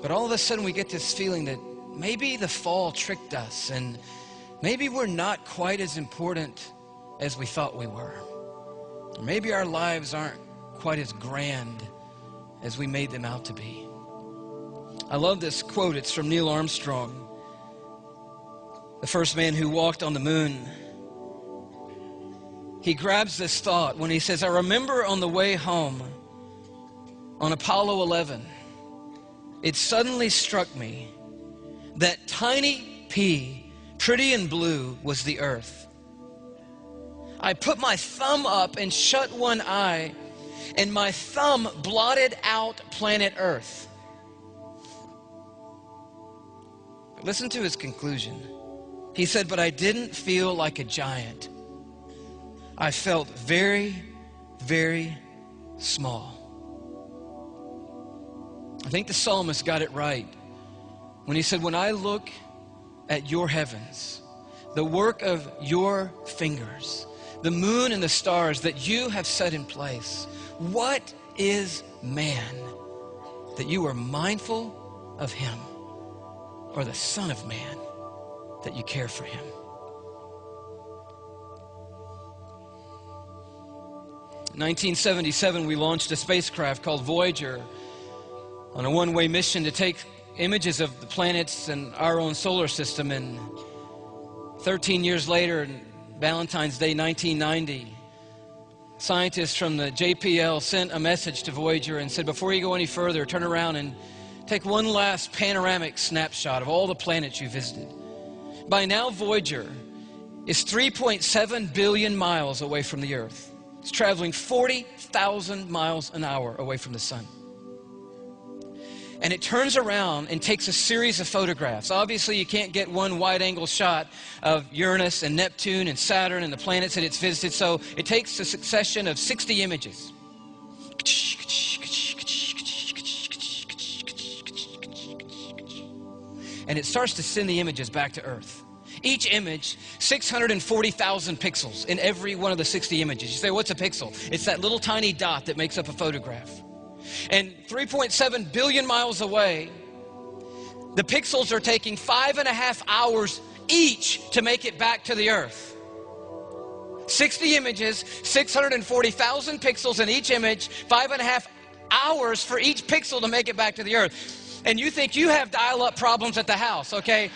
But all of a sudden we get this feeling that maybe the fall tricked us and maybe we're not quite as important as we thought we were. Or maybe our lives aren't quite as grand as we made them out to be. I love this quote. It's from Neil Armstrong, the first man who walked on the moon. He grabs this thought when he says, I remember on the way home on Apollo 11, it suddenly struck me that tiny pea, pretty and blue, was the earth. I put my thumb up and shut one eye, and my thumb blotted out planet Earth. Listen to his conclusion. He said, but I didn't feel like a giant. I felt very, very small. I think the psalmist got it right when he said, when I look at your heavens, the work of your fingers, the moon and the stars that you have set in place, what is man that you are mindful of him, or the Son of Man that you care for him? In 1977, we launched a spacecraft called Voyager on a one-way mission to take images of the planets and our own solar system. And 13 years later, Valentine's Day 1990, scientists from the JPL sent a message to Voyager and said, before you go any further, turn around and take one last panoramic snapshot of all the planets you visited. By now, Voyager is 3.7 billion miles away from the Earth. It's traveling 40,000 miles an hour away from the sun. And it turns around and takes a series of photographs. Obviously, you can't get one wide-angle shot of Uranus and Neptune and Saturn and the planets that it's visited, so it takes a succession of 60 images. And it starts to send the images back to Earth. Each image, 640,000 pixels in every one of the 60 images. You say, what's a pixel? It's that little tiny dot that makes up a photograph. And 3.7 billion miles away, the pixels are taking 5.5 hours each to make it back to the Earth. 60 images, 640,000 pixels in each image, 5.5 hours for each pixel to make it back to the Earth. And you think you have dial-up problems at the house, okay?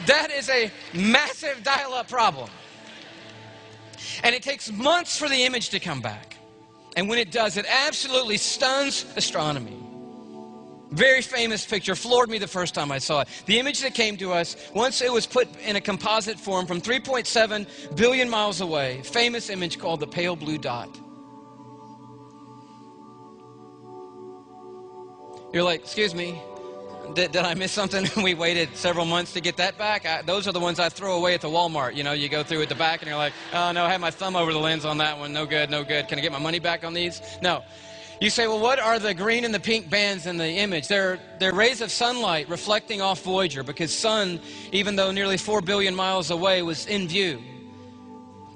That is a massive dial-up problem. And it takes months for the image to come back. And when it does, it absolutely stuns astronomy. Very famous picture, floored me the first time I saw it. The image that came to us, once it was put in a composite form from 3.7 billion miles away, famous image called the pale blue dot. You're like, excuse me, did I miss something? We waited several months to get that back. Those are the ones I throw away at the Walmart. You know, you go through at the back and you're like, oh no, I had my thumb over the lens on that one. No good, no good. Can I get my money back on these? No. You say, well, what are the green and the pink bands in the image? They're rays of sunlight reflecting off Voyager, because sun, even though nearly 4 billion miles away, was in view.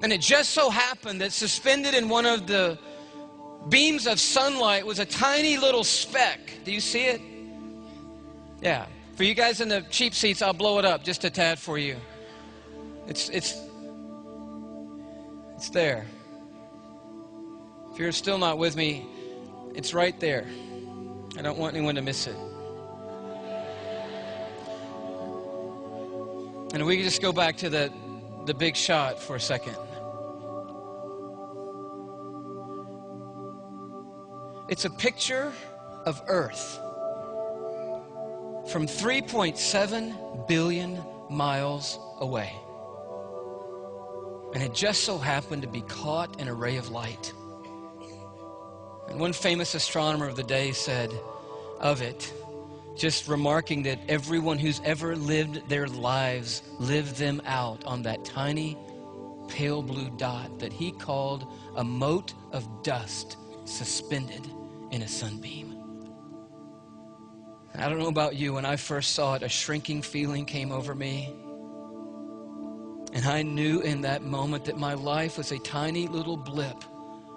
And it just so happened that suspended in one of the beams of sunlight was a tiny little speck. Do you see it? Yeah. For you guys in the cheap seats, I'll blow it up just a tad for you. It's there. If you're still not with me, it's right there. I don't want anyone to miss it. And we can just go back to the big shot for a second. It's a picture of Earth from 3.7 billion miles away. And it just so happened to be caught in a ray of light. And one famous astronomer of the day said of it, just remarking that everyone who's ever lived their lives lived them out on that tiny pale blue dot that he called a mote of dust suspended in a sunbeam. I don't know about you, when I first saw it, a shrinking feeling came over me. And I knew in that moment that my life was a tiny little blip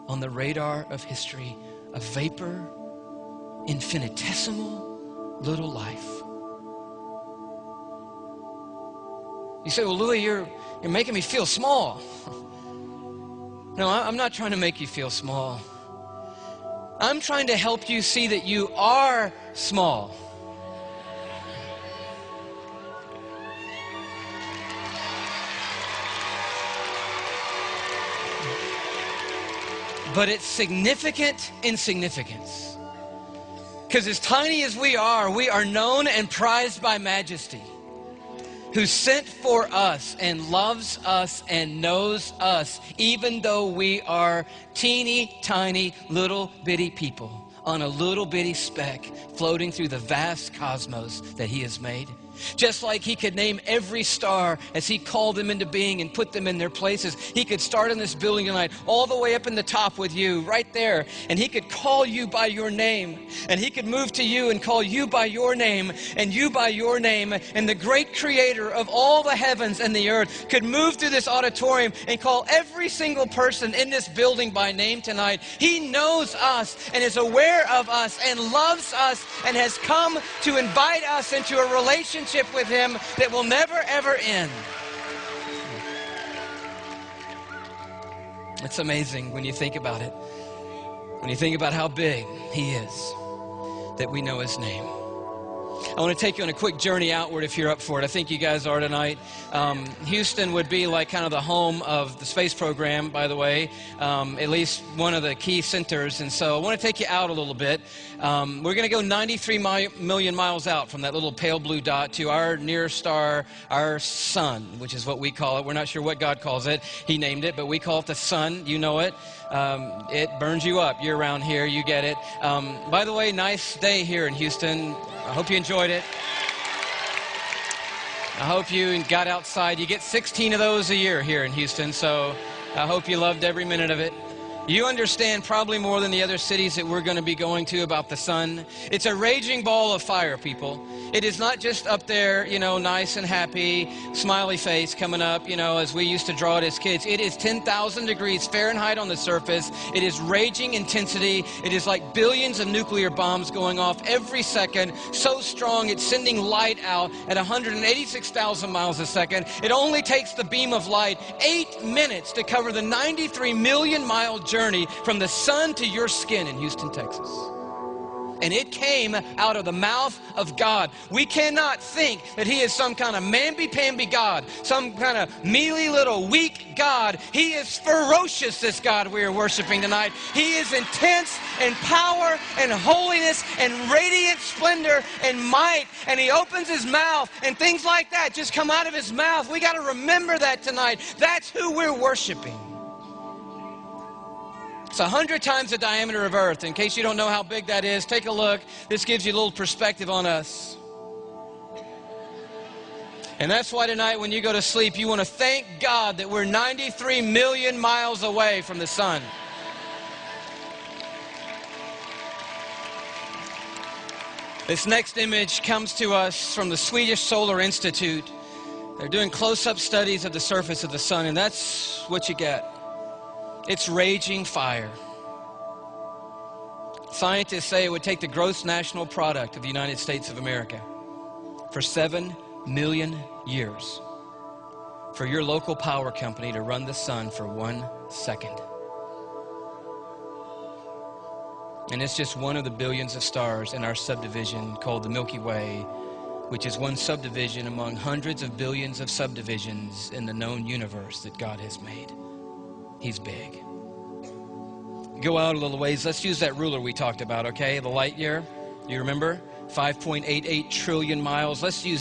on the radar of history, a vapor, infinitesimal, little life. You say, well, Louis, you're making me feel small. No, I'm not trying to make you feel small. I'm trying to help you see that you are small. But it's significant in significance. Because as tiny as we are known and prized by Majesty, who sent for us and loves us and knows us, even though we are teeny tiny little bitty people on a little bitty speck floating through the vast cosmos that he has made. Just like he could name every star as he called them into being and put them in their places. He could start in this building tonight all the way up in the top with you right there. And he could call you by your name. And he could move to you and call you by your name and you by your name. And the great creator of all the heavens and the earth could move through this auditorium and call every single person in this building by name tonight. He knows us and is aware of us and loves us and has come to invite us into a relationship with him that will never ever end. It's amazing when you think about it. When you think about how big he is, that we know his name. I want to take you on a quick journey outward if you're up for it. I think you guys are tonight. Houston would be like kind of the home of the space program, by the way, at least one of the key centers. And so I want to take you out a little bit. We're going to go 93 million miles out from that little pale blue dot to our nearest star, our sun, which is what we call it. We're not sure what God calls it. He named it, but we call it the sun. You know it. It burns you up. You're around here. You get it. By the way, nice day here in Houston. I hope you enjoyed it. I hope you got outside. You get 16 of those a year here in Houston, so I hope you loved every minute of it. You understand probably more than the other cities that we're going to be going to about the sun. It's a raging ball of fire, people. It is not just up there, you know, nice and happy, smiley face coming up, you know, as we used to draw it as kids. It is 10,000 degrees Fahrenheit on the surface. It is raging intensity. It is like billions of nuclear bombs going off every second. So strong, it's sending light out at 186,000 miles a second. It only takes the beam of light 8 minutes to cover the 93 million mile journey from the sun to your skin in Houston, Texas. And it came out of the mouth of God. We cannot think that he is some kind of mamby-pamby God, some kind of mealy little weak God. He is ferocious, this God we are worshiping tonight. He is intense in power and holiness and radiant splendor and might. And he opens his mouth and things like that just come out of his mouth. We got to remember that tonight. That's who we're worshiping. It's 100 times the diameter of Earth. In case you don't know how big that is, take a look. This gives you a little perspective on us. And that's why tonight when you go to sleep, you want to thank God that we're 93 million miles away from the sun. This next image comes to us from the Swedish Solar Institute. They're doing close-up studies of the surface of the sun, and that's what you get. It's raging fire. Scientists say it would take the gross national product of the United States of America for 7 million years for your local power company to run the sun for 1 second. And it's just one of the billions of stars in our subdivision called the Milky Way, which is one subdivision among hundreds of billions of subdivisions in the known universe that God has made. He's big. Go out a little ways. Let's use that ruler we talked about, okay? The light year. You remember? 5.88 trillion miles. Let's use